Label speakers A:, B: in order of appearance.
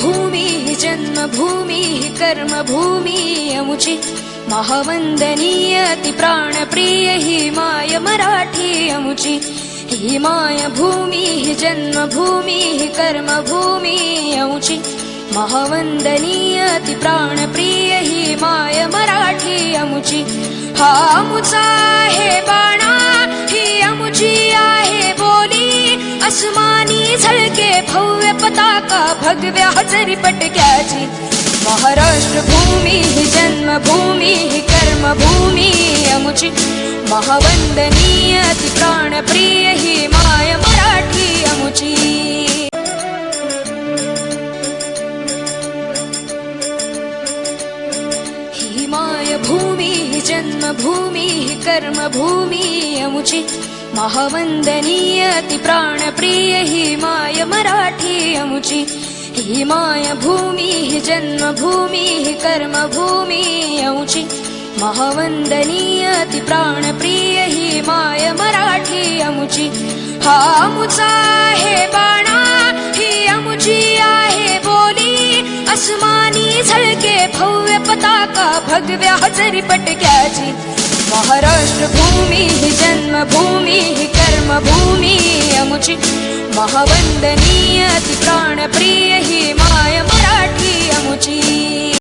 A: भूमी जन्मभूमी कर्मभूमी अमुची महावंदनीय अति प्राणप्रिय ही माय मराठी अमुची ही माय भूमी जन्मभूमी कर्मभूमी अमुची महावंदनीय अति प्राणप्रिय ही माय मराठी अमुची हा अमुचा आहे बाणा ही अमुची आहे बोली अस्मानी झळके भव्य पताका भगव्या हजरी पटक्याची महाराष्ट्र भूमी जन्मभूमी कर्मभूमी अमुची महावंदनीय अति प्राणप्रिय ही माय मराठी अमुची ही माय भूमी जन्मभूमी कर्मभूमी अमुची महावंदनीय अति प्राणप्रिय ही माय मराठी अमुची ही माय भूमी जन्मभूमी कर्मभूमी अमुची महावंदनीय अति प्राणप्रिय ही माय मराठी अमुची हा अमुचा आहे बाणा ही अमुची आहे बोली अस्मानी झळके भव्य पताका भगव्या हजरी पटक्याची महाराष्ट्र भूमी जन्मभूमी कर्मभूमी अमुची महावंदनीय अति प्राणप्रिय ही माय मराठी अमुची